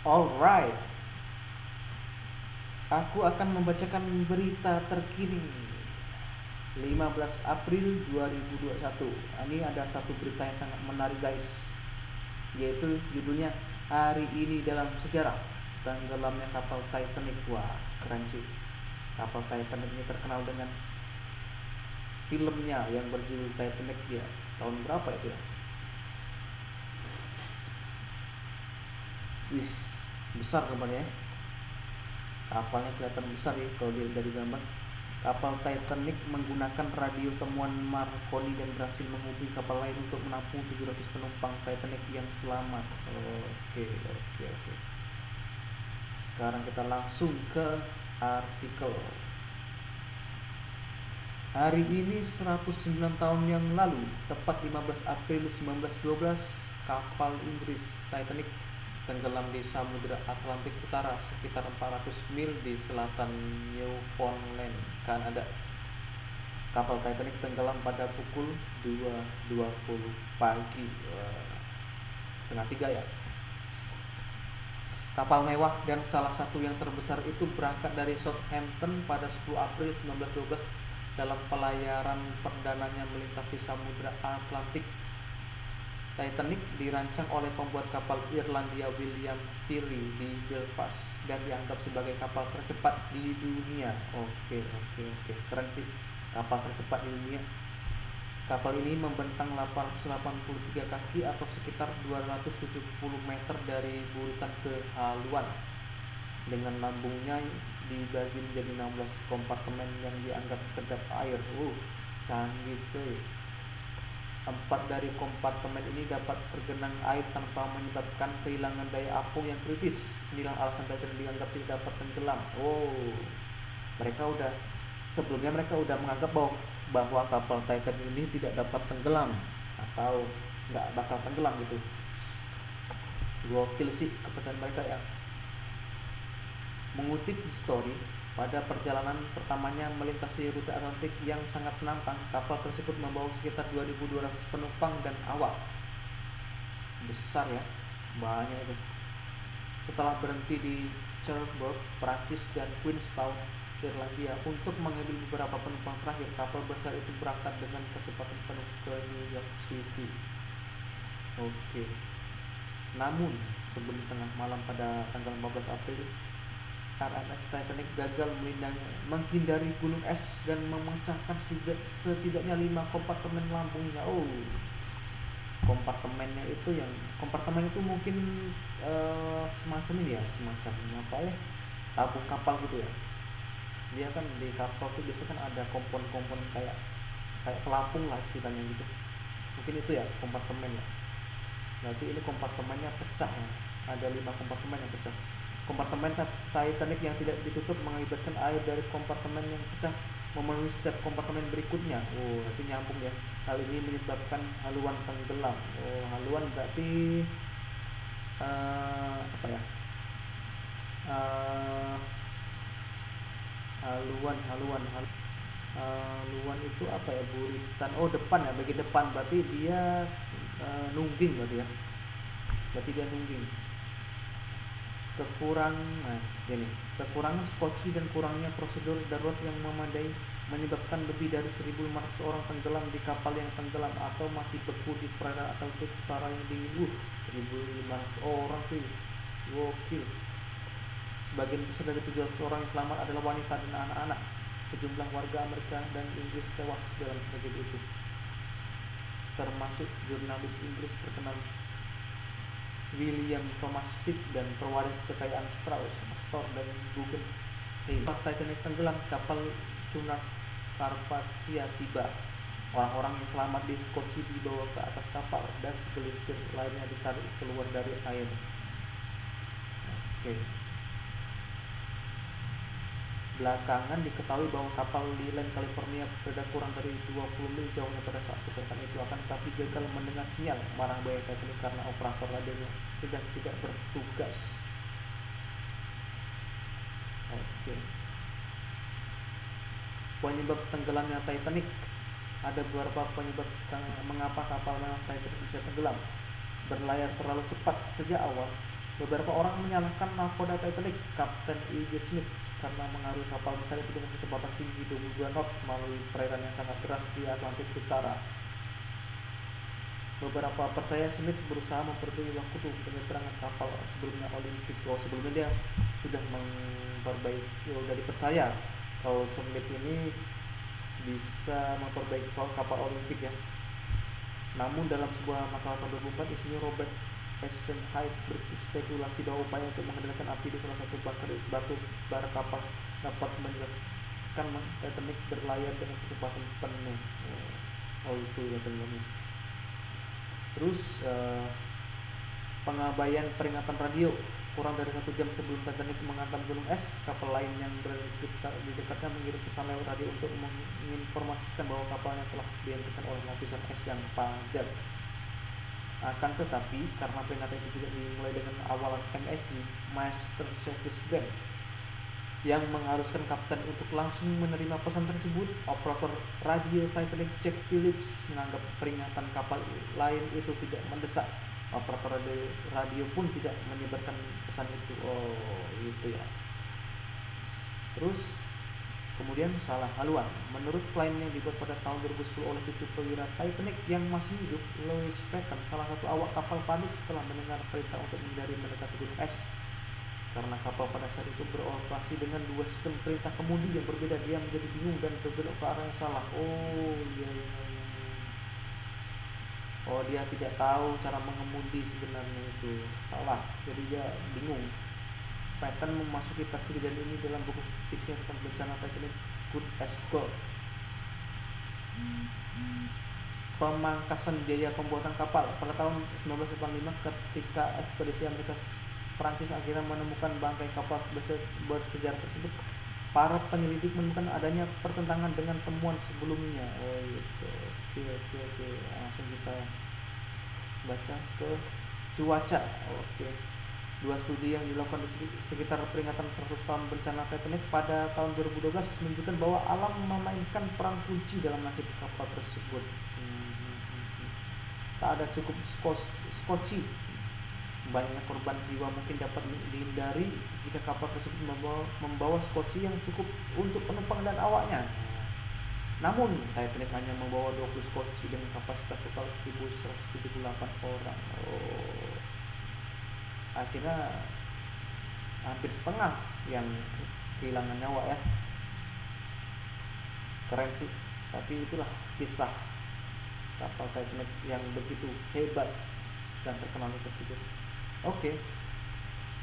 Alright, aku akan membacakan berita terkini 15 April 2021. Ini ada satu berita yang sangat menarik guys, yaitu judulnya Hari Ini Dalam Sejarah, Tenggelamnya Kapal Titanic. Wah, keren sih. Kapal Titanic ini terkenal dengan filmnya yang berjudul Titanic, ya tahun berapa itu ya. Wis, besar gambarnya ya. Kapalnya kelihatan besar ya kalau dari gambar. Kapal Titanic menggunakan radio temuan Marconi dan berhasil menghubungi kapal lain untuk menampung 700 penumpang Titanic yang selamat. Oke. Sekarang kita langsung ke artikel. Hari ini 109 tahun yang lalu, tepat 15 April 1912, kapal Inggris Titanic tenggelam di Samudra Atlantik Utara sekitar 400 mil di selatan Newfoundland, Kanada. Kapal Titanic tenggelam pada pukul 2.20 pagi, setengah 3 ya. Kapal mewah dan salah satu yang terbesar itu berangkat dari Southampton pada 10 April 1912 dalam pelayaran perdananya melintasi Samudra Atlantik. Titanic dirancang oleh pembuat kapal Irlandia William Peary di Belfast dan dianggap sebagai kapal tercepat di dunia. Oke, keren sih, kapal tercepat di dunia. Kapal ini membentang 883 kaki atau sekitar 270 meter dari buritan ke haluan. Dengan lambungnya dibagi menjadi 16 kompartemen yang dianggap kedap air. Canggih cuy. 4 dari kompartemen ini dapat tergenang air tanpa menyebabkan kehilangan daya apung yang kritis. Inilah alasan Titanic dianggap tidak dapat tenggelam. Sebelumnya mereka udah menganggap bahwa kapal Titanic ini tidak dapat tenggelam atau nggak bakal tenggelam gitu. Gokil sih kepercayaan mereka ya. Mengutip history, pada perjalanan pertamanya melintasi rute Atlantik yang sangat menantang, kapal tersebut membawa sekitar 2.200 penumpang dan awak. Besar ya, banyak itu. Setelah berhenti di Cherbourg, Prancis dan Queenstown, Irlandia untuk mengambil beberapa penumpang terakhir, kapal besar itu berangkat dengan kecepatan penuh ke New York City. Namun, sebelum tengah malam pada tanggal 15 April, RMS Titanic gagal menghindari gunung es dan memecahkan setidaknya 5 kompartemen lambungnya. Kompartemen itu mungkin semacam ini ya, semacam apa ya, tabung kapal gitu ya. Dia kan di kapal tuh biasanya kan ada kompon-kompon kayak pelampung lah istilahnya gitu. Mungkin itu ya kompartemen ya. Berarti ini kompartemennya pecah ya. Ada 5 kompartemen yang pecah. Kompartemen Titanic yang tidak ditutup mengakibatkan air dari kompartemen yang pecah memenuhi setiap kompartemen berikutnya. Nanti nyambung ya. Hal ini menyebabkan haluan tenggelam. Haluan berarti apa ya? Haluan itu apa ya? Buritan. Depan ya, bagian depan berarti dia nungging berarti ya. Berarti dia nungging. Kekurangan skoci dan kurangnya prosedur darurat yang memadai menyebabkan lebih dari 1.500 orang tenggelam di kapal yang tenggelam atau mati beku di perairan Atlantik Utara yang dingin. 1.500 orang cuy, gokil. Sebagian besar dari 700 orang yang selamat adalah wanita dan anak-anak. Sejumlah warga Amerika dan Inggris tewas dalam tragedi itu, termasuk jurnalis Inggris terkenal William Thomas Stick dan pewaris kekayaan Strauss, Astor dan Guggenheim. Titanic tenggelam, kapal Cunard Carpathia tiba. Orang-orang yang selamat di Skoci dibawa ke atas kapal dan segelintir lainnya ditarik keluar dari air. Belakangan diketahui bahwa kapal Leland California berada kurang dari 20 mil jauhnya pada saat kecelakaan itu, akan tetapi gagal mendengar sinyal marang bahaya Titanic karena operator radionya sedang tidak bertugas. Penyebab tenggelamnya Titanic. Ada beberapa penyebab mengapa kapal Titanic bisa tenggelam. Berlayar terlalu cepat sejak awal, Beberapa orang menyalahkan nahkoda Titanic, Kapten E.J. Smith, karena mengarungi kapal besar itu dengan kecepatan tinggi 22 knot melalui perairan yang sangat deras di Atlantik Utara. Beberapa percaya Smith berusaha memperbaiki waktu penyeberangan kapal sebelumnya Olimpik. Sebelumnya dia sudah memperbaiki, sudah dipercaya kalau Smith ini bisa memperbaiki kapal Olimpik ya. Namun dalam sebuah makalah tahun 2004, insinyur Robert Eisenhart berspekulasi bahwa upaya untuk mengendalikan api di salah satu batu bara kapal dapat menjelaskan Titanic berlayar dengan kecepatan penuh. Itu ya teman-teman. Terus pengabaian peringatan radio. Kurang dari 1 jam sebelum Titanic menghantam gunung es, kapal lain yang berada di dekatnya mengirim pesan lewat radio untuk menginformasikan bahwa kapalnya telah dihentikan oleh lapisan es yang padat. Akan tetapi, karena peringatan itu tidak dimulai dengan awalan MSG, Master Service Grant, yang mengharuskan kapten untuk langsung menerima pesan tersebut, operator radio Titanic Jack Phillips menganggap peringatan kapal lain itu tidak mendesak. Operator radio pun tidak menyebarkan pesan itu. Itu ya. Terus kemudian salah haluan. Menurut klaim yang dibuat pada tahun 2010 oleh cucu perwira Titanic yang masih hidup, Louis Patton, salah satu awak kapal panik setelah mendengar perintah untuk menghindari mendekati gunung es. Karena kapal pada saat itu beroperasi dengan 2 sistem perintah kemudi yang berbeda, dia menjadi bingung dan berbelok ke arah yang salah. Dia tidak tahu cara mengemudi, sebenarnya itu salah, jadi dia bingung. Patton memasuki versi kejadian ini dalam buku fiksi tentang bencana Titanic, Good as Gold. Pemangkasan biaya pembuatan kapal. Pada tahun 1985, ketika ekspedisi Amerika Prancis akhirnya menemukan bangkai kapal bersejarah tersebut, para penyelidik menemukan adanya pertentangan dengan temuan sebelumnya. Itu. Oke. Langsung kita baca ke cuaca. Dua studi yang dilakukan di sekitar peringatan 100 tahun bencana Titanic pada tahun 2012 menunjukkan bahwa alam memainkan peran kunci dalam nasib kapal tersebut. Tak ada cukup skoci. Banyaknya korban jiwa mungkin dapat dihindari jika kapal tersebut membawa skoci yang cukup untuk penumpang dan awaknya. Namun Titanic hanya membawa 20 skoci dengan kapasitas total 1.178 orang. Akhirnya hampir setengah yang kehilangan nyawa ya. Keren sih. Tapi itulah kisah kapal Titanic yang begitu hebat dan terkenal tersebut. Oke.